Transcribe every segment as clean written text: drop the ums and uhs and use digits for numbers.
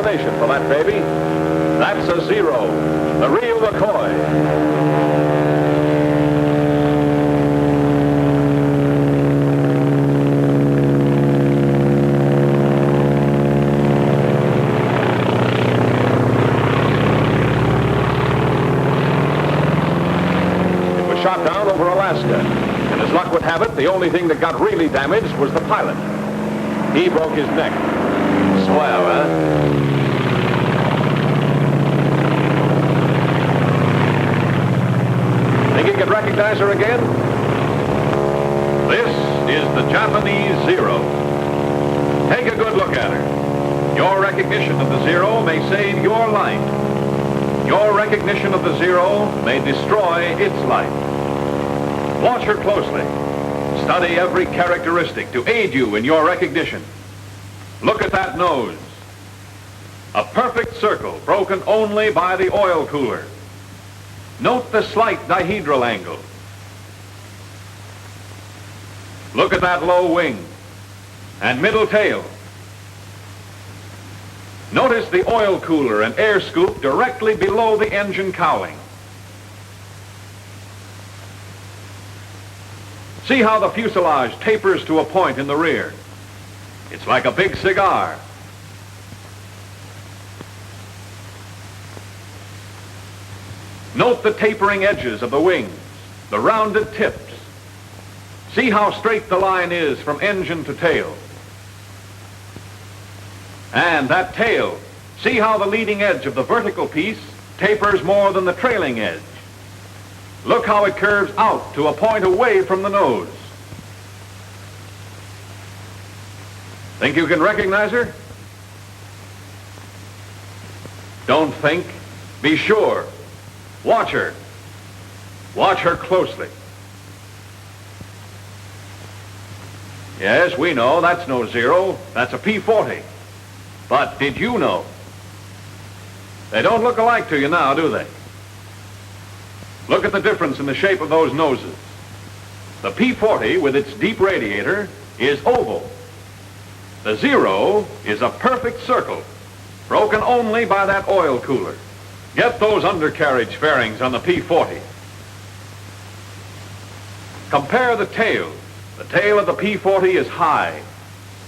destination for that baby. That's a Zero, the real McCoy. Shot down over Alaska. And as luck would have it, the only thing that got really damaged was the pilot. He broke his neck. Swell, huh? Think you can recognize her again? This is the Japanese Zero. Take a good look at her. Your recognition of the Zero may save your life. Your recognition of the Zero may destroy its life. Watch her closely. Study every characteristic to aid you in your recognition. Look at that nose. A perfect circle broken only by the oil cooler. Note the slight dihedral angle. Look at that low wing and middle tail. Notice the oil cooler and air scoop directly below the engine cowling. See how the fuselage tapers to a point in the rear. It's like a big cigar. Note the tapering edges of the wings, the rounded tips. See how straight the line is from engine to tail. And that tail, see how the leading edge of the vertical piece tapers more than the trailing edge. Look how it curves out to a point away from the nose. Think you can recognize her? Don't think. Be sure. Watch her. Watch her closely. Yes, we know that's no Zero. That's a P-40. But did you know? They don't look alike to you now, do they? Look at the difference in the shape of those noses. The P-40 with its deep radiator is oval. The Zero is a perfect circle, broken only by that oil cooler. Get those undercarriage fairings on the P-40. Compare the tail. The tail of the P-40 is high.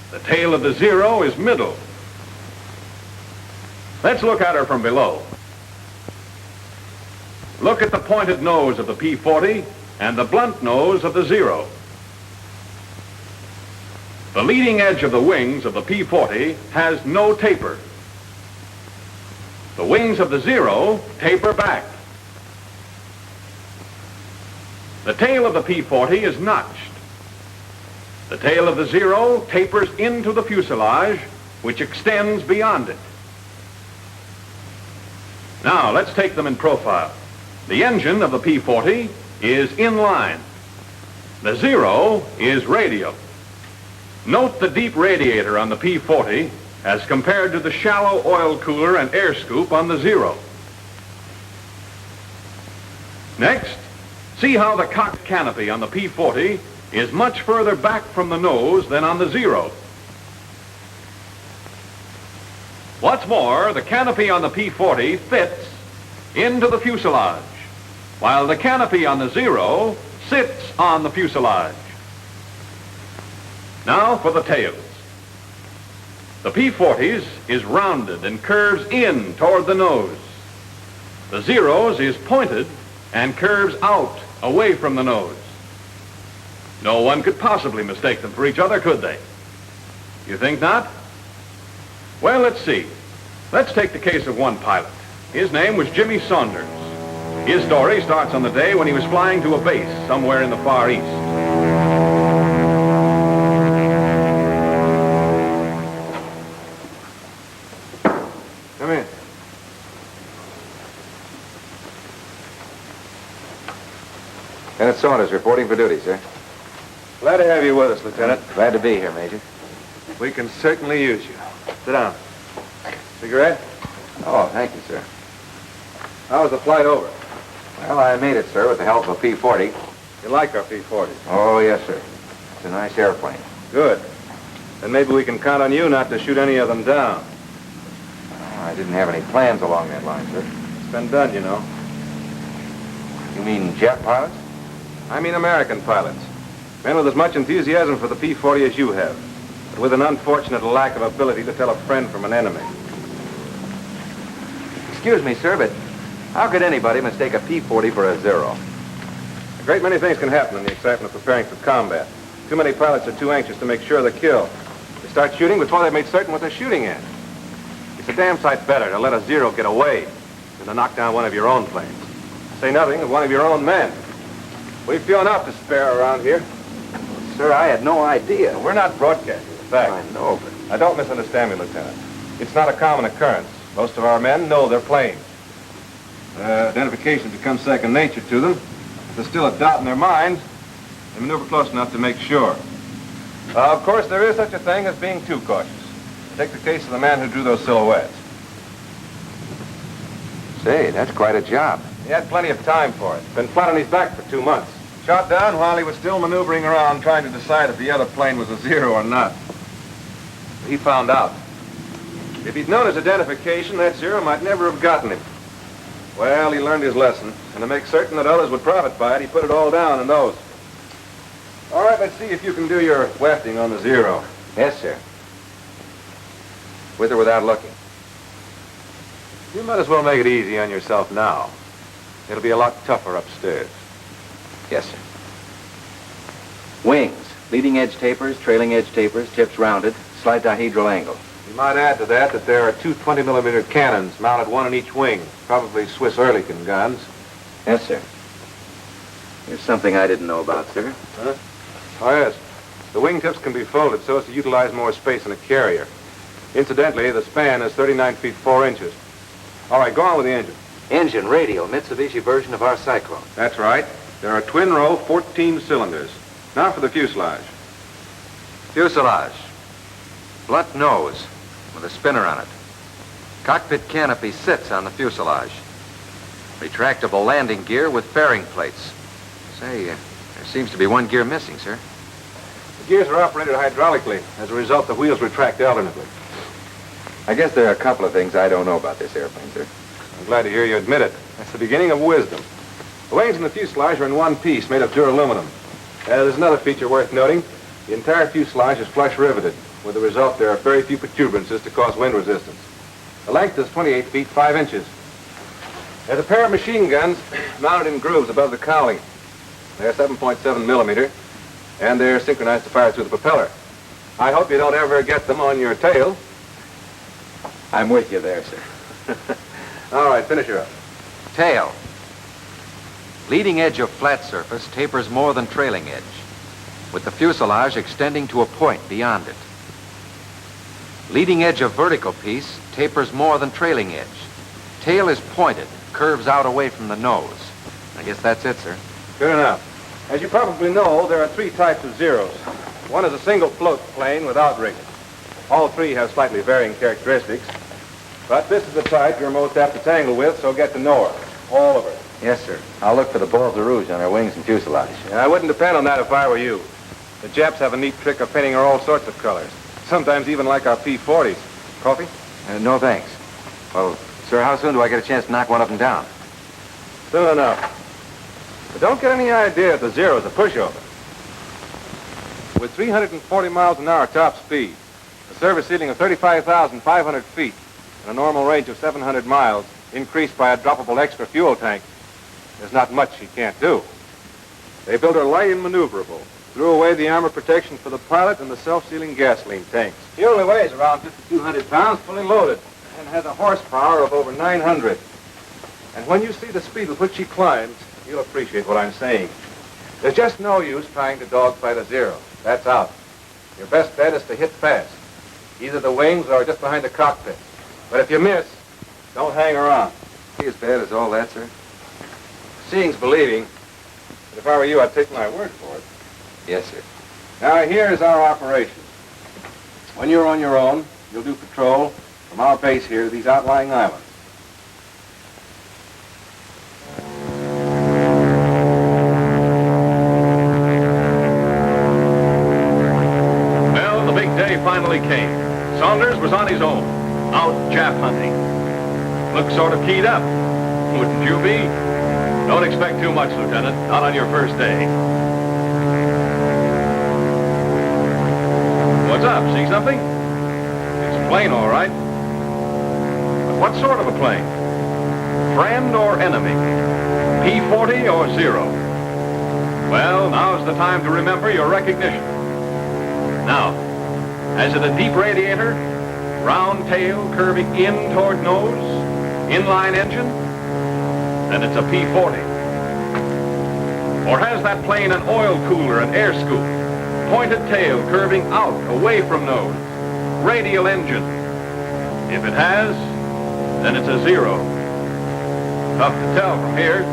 The tail of the Zero is middle. Let's look at her from below. Look at the pointed nose of the P-40 and the blunt nose of the Zero. The leading edge of the wings of the P-40 has no taper. The wings of the Zero taper back. The tail of the P-40 is notched. The tail of the Zero tapers into the fuselage, which extends beyond it. Now, let's take them in profile. The engine of the P-40 is in line. The Zero is radial. Note the deep radiator on the P-40 as compared to the shallow oil cooler and air scoop on the Zero. Next, see how the cocked canopy on the P-40 is much further back from the nose than on the Zero. What's more, the canopy on the P-40 fits into the fuselage, while the canopy on the Zero sits on the fuselage. Now for the tails. The P-40's is rounded and curves in toward the nose. The Zero's is pointed and curves out away from the nose. No one could possibly mistake them for each other, could they? You think not? Well, let's see. Let's take the case of one pilot. His name was Jimmy Saunders. His story starts on the day when he was flying to a base somewhere in the Far East. Come in. Lieutenant Saunders reporting for duty, sir. Glad to have you with us, Lieutenant. Glad to be here, Major. We can certainly use you. Sit down. Cigarette? Oh, thank you, sir. How was the flight over? Well, I made it, sir, with the help of a P-40. You like our P-40? Oh, yes, sir. It's a nice airplane. Good. Then maybe we can count on you not to shoot any of them down. I didn't have any plans along that line, sir. It's been done, you know. You mean jet pilots? I mean American pilots. Men with as much enthusiasm for the P-40 as you have, but with an unfortunate lack of ability to tell a friend from an enemy. Excuse me, sir, but how could anybody mistake a P-40 for a Zero? A great many things can happen in the excitement of preparing for combat. Too many pilots are too anxious to make sure they're killed. They start shooting before they've made certain what they're shooting at. It's a damn sight better to let a Zero get away than to knock down one of your own planes. Say nothing of one of your own men. We've few enough to spare around here. Sir, I had no idea. We're not broadcasting the fact. I know, but... Now, don't misunderstand me, Lieutenant. It's not a common occurrence. Most of our men know their planes. Identification becomes second nature to them. If there's still a doubt in their minds, they maneuver close enough to make sure. Of course, there is such a thing as being too cautious. Take the case of the man who drew those silhouettes. Say, that's quite a job. He had plenty of time for it. Been flat on his back for 2 months. Shot down while he was still maneuvering around trying to decide if the other plane was a Zero or not. He found out. If he'd known his identification, that Zero might never have gotten him. Well, he learned his lesson, and to make certain that others would profit by it, he put it all down in those. All right, let's see if you can do your wefting on the Zero. Yes, sir. With or without looking? You might as well make it easy on yourself now. It'll be a lot tougher upstairs. Yes, sir. Wings. Leading edge tapers, trailing edge tapers, tips rounded, slight dihedral angle. You might add to that there are two 20-millimeter cannons mounted one in each wing, probably Swiss Oerlikon guns. Yes, sir. There's something I didn't know about, sir. Huh? Oh, yes. The wingtips can be folded so as to utilize more space in a carrier. Incidentally, the span is 39 feet 4 inches. All right, go on with the engine. Engine, radial, Mitsubishi version of our Cyclone. That's right. There are twin-row 14 cylinders. Now for the fuselage. Fuselage. Blunt nose with a spinner on it. Cockpit canopy sits on the fuselage. Retractable landing gear with fairing plates. Say, there seems to be one gear missing, sir. The gears are operated hydraulically. As a result, the wheels retract alternately. I guess there are a couple of things I don't know about this airplane, sir. I'm glad to hear you admit it. That's the beginning of wisdom. The wings and the fuselage are in one piece, made of duraluminum. There's another feature worth noting. The entire fuselage is flush riveted. With the result, there are very few protuberances to cause wind resistance. The length is 28 feet 5 inches. There's a pair of machine guns mounted in grooves above the cowling. They're 7.7 millimeter, and they're synchronized to fire through the propeller. I hope you don't ever get them on your tail. I'm with you there, sir. All right, finish her up. Tail. Leading edge of flat surface tapers more than trailing edge, with the fuselage extending to a point beyond it. Leading edge of vertical piece tapers more than trailing edge. Tail is pointed, curves out away from the nose. I guess that's it, sir. Good enough. As you probably know, there are 3 types of Zeros. One is a single float plane without rigging. All 3 have slightly varying characteristics. But this is the type you're most apt to tangle with, so get to know her. All of her. Yes, sir. I'll look for the balls of rouge on her wings and fuselage. Yeah, I wouldn't depend on that if I were you. The Japs have a neat trick of painting her all sorts of colors. Sometimes even like our P-40s. Coffee? No, thanks. Well, sir, how soon do I get a chance to knock one of them down? Soon enough. But don't get any idea that the Zero's a pushover. With 340 miles an hour top speed, a service ceiling of 35,500 feet, and a normal range of 700 miles, increased by a droppable extra fuel tank, there's not much she can't do. They built her light and maneuverable, threw away the armor protection for the pilot and the self-sealing gasoline tanks. She only weighs around 5,200 pounds, fully loaded, and has a horsepower of over 900. And when you see the speed with which she climbs, you'll appreciate what I'm saying. There's just no use trying to dogfight a Zero. That's out. Your best bet is to hit fast, either the wings or just behind the cockpit. But if you miss, don't hang around. Be as bad as all that, sir? Seeing's believing. But if I were you, I'd take my word for it. Yes, sir. Now, here's our operation. When you're on your own, you'll do patrol from our base here to these outlying islands. Well, the big day finally came. Saunders was on his own, out Jap hunting. Looks sort of keyed up. Wouldn't you be? Don't expect too much, Lieutenant. Not on your first day. What's up? See something? It's a plane, all right. But what sort of a plane? Friend or enemy? P-40 or Zero? Well, now's the time to remember your recognition. Now, has it a deep radiator? Round tail curving in toward nose? Inline engine? Then it's a P-40. Or has that plane an oil cooler and air scoop? Pointed tail curving out, away from nose? Radial engine? If it has, then it's a Zero. Tough to tell from here.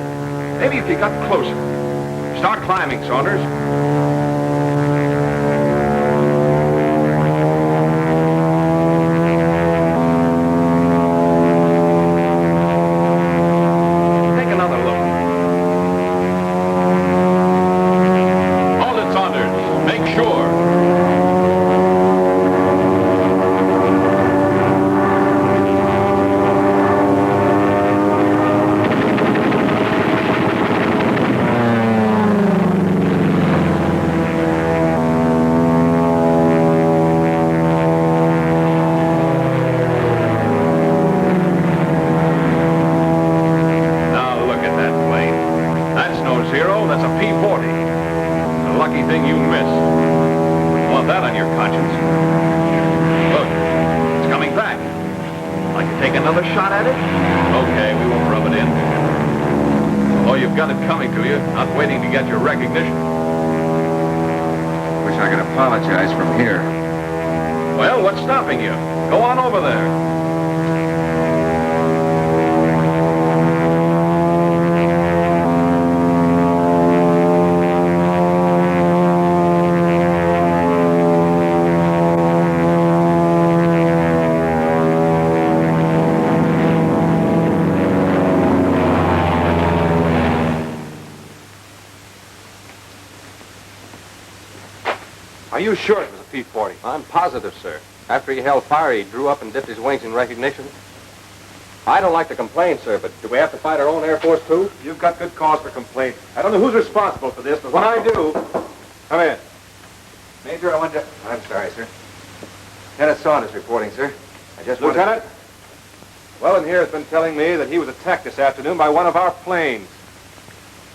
Maybe if you got closer. Start climbing, Saunders. Take another look. Hold it, Saunders. Make sure. Are you sure it was a P-40? I'm positive, sir. After he held fire, he drew up and dipped his wings in recognition. I don't like to complain, sir, but do we have to fight our own Air Force, too? You've got good cause for complaint. I don't know who's responsible for this, but when I do... Come in. Major, I want to... I'm sorry, sir. Lieutenant Saunders reporting, sir. I just Lieutenant? Wellen here has been telling me that he was attacked this afternoon by one of our planes.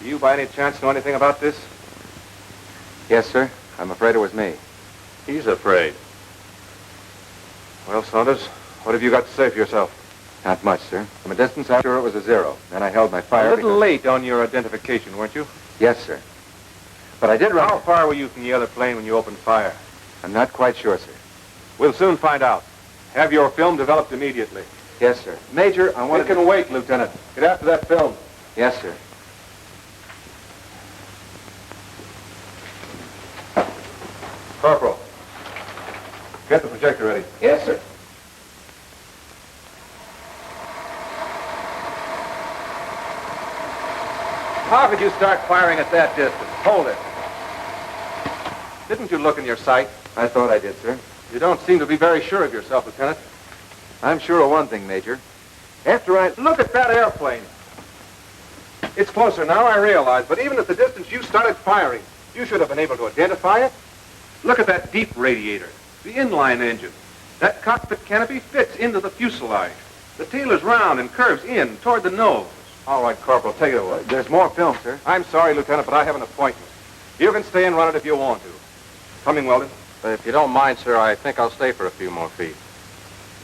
Do you, by any chance, know anything about this? Yes, sir. I'm afraid it was me. He's afraid. Well, Saunders, what have you got to say for yourself? Not much, sir. From a distance, I'm sure it was a Zero. Then I held my fire. A little late on your identification, weren't you? Yes, sir. But I did run... How far were you from the other plane when you opened fire? I'm not quite sure, sir. We'll soon find out. Have your film developed immediately. Yes, sir. Major, I want It can wait, Lieutenant. Get after that film. Yes, sir. Corporal, get the projector ready. Yes, sir. How could you start firing at that distance? Hold it. Didn't you look in your sight? I thought I did, sir. You don't seem to be very sure of yourself, Lieutenant. I'm sure of one thing, Major. After I... Look at that airplane. It's closer now, I realize, but even at the distance you started firing, you should have been able to identify it. Look at that deep radiator, the inline engine. That cockpit canopy fits into the fuselage. The tail is round and curves in toward the nose. All right, Corporal, take it away. There's more film, sir. I'm sorry, Lieutenant, but I have an appointment. You can stay and run it if you want to. Coming, Weldon. If you don't mind, sir, I think I'll stay for a few more feet.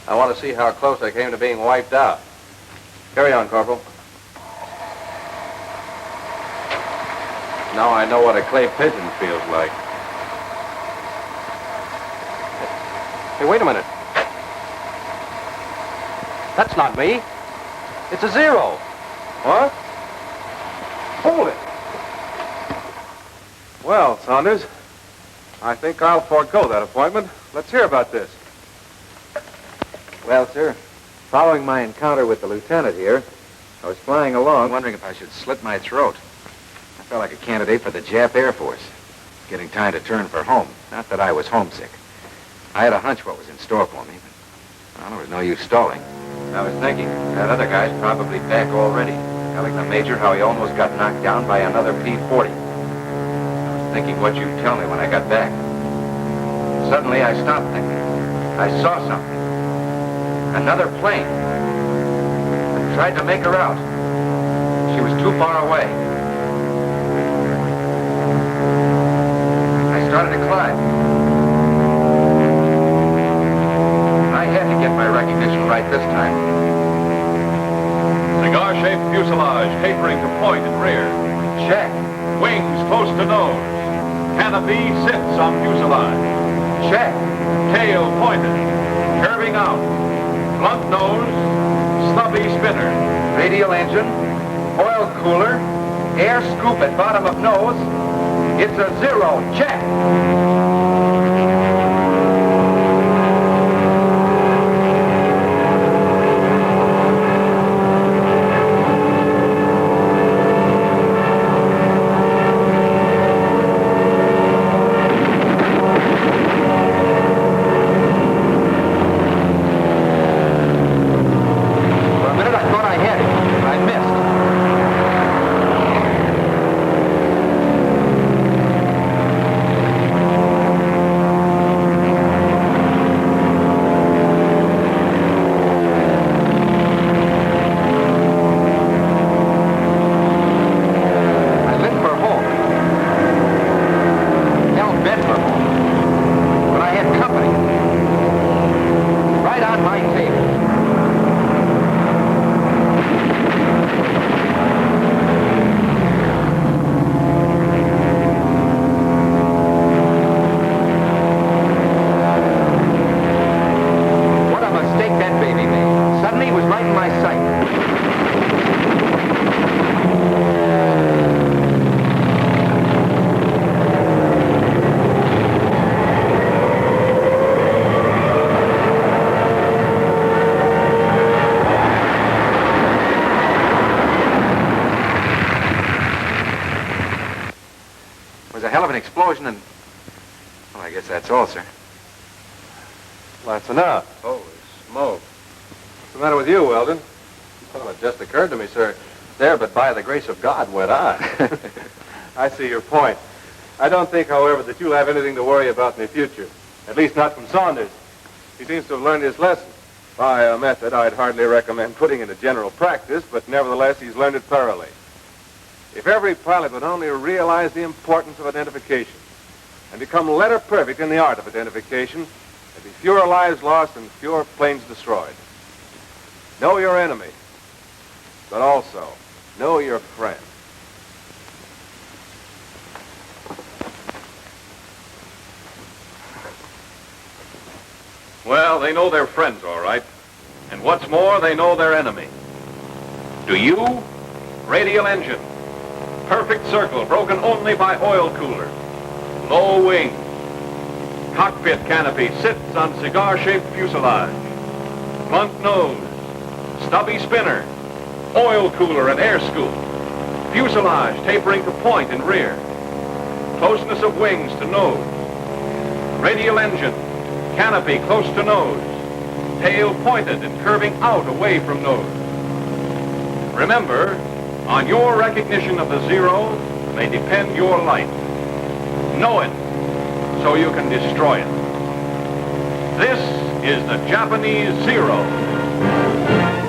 I want to see how close I came to being wiped out. Carry on, Corporal. Now I know what a clay pigeon feels like. Hey, wait a minute. That's not me. It's a Zero. What? Hold it. Well, Saunders, I think I'll forego that appointment. Let's hear about this. Well, sir, following my encounter with the lieutenant here, I was flying along, wondering if I should slit my throat. I felt like a candidate for the Jap Air Force, getting time to turn for home. Not that I was homesick. I had a hunch what was in store for me, but well, there was no use stalling. I was thinking, that other guy's probably back already. Telling the Major how he almost got knocked down by another P-40. I was thinking what you'd tell me when I got back. Suddenly I stopped thinking. I saw something. Another plane. I tried to make her out. She was too far away. I started to climb. I had to get my recognition right this time. Cigar-shaped fuselage tapering to point and rear. Check. Wings close to nose. Canopy sits on fuselage. Check. Tail pointed. Curving out. Blunt nose. Stubby spinner. Radial engine. Oil cooler. Air scoop at bottom of nose. It's a 0. Check. Explosion and... Well, I guess that's all, sir. Well, that's enough. Holy smoke. What's the matter with you, Weldon? Well, it just occurred to me, sir. There, but by the grace of God, went I. I see your point. I don't think, however, that you'll have anything to worry about in the future. At least not from Saunders. He seems to have learned his lesson. By a method I'd hardly recommend putting into general practice, but nevertheless, he's learned it thoroughly. If every pilot would only realize the importance of identification and become letter perfect in the art of identification, there'd be fewer lives lost and fewer planes destroyed. Know your enemy, but also know your friend. Well, they know their friends, all right. And what's more, they know their enemy. Do you? Radial engine. Perfect circle, broken only by oil cooler. Low wing. Cockpit canopy sits on cigar-shaped fuselage. Blunt nose. Stubby spinner. Oil cooler and air scoop. Fuselage tapering to point and rear. Closeness of wings to nose. Radial engine. Canopy close to nose. Tail pointed and curving out away from nose. Remember, on your recognition of the 0 may depend your life. Know it so you can destroy it. This is the Japanese 0.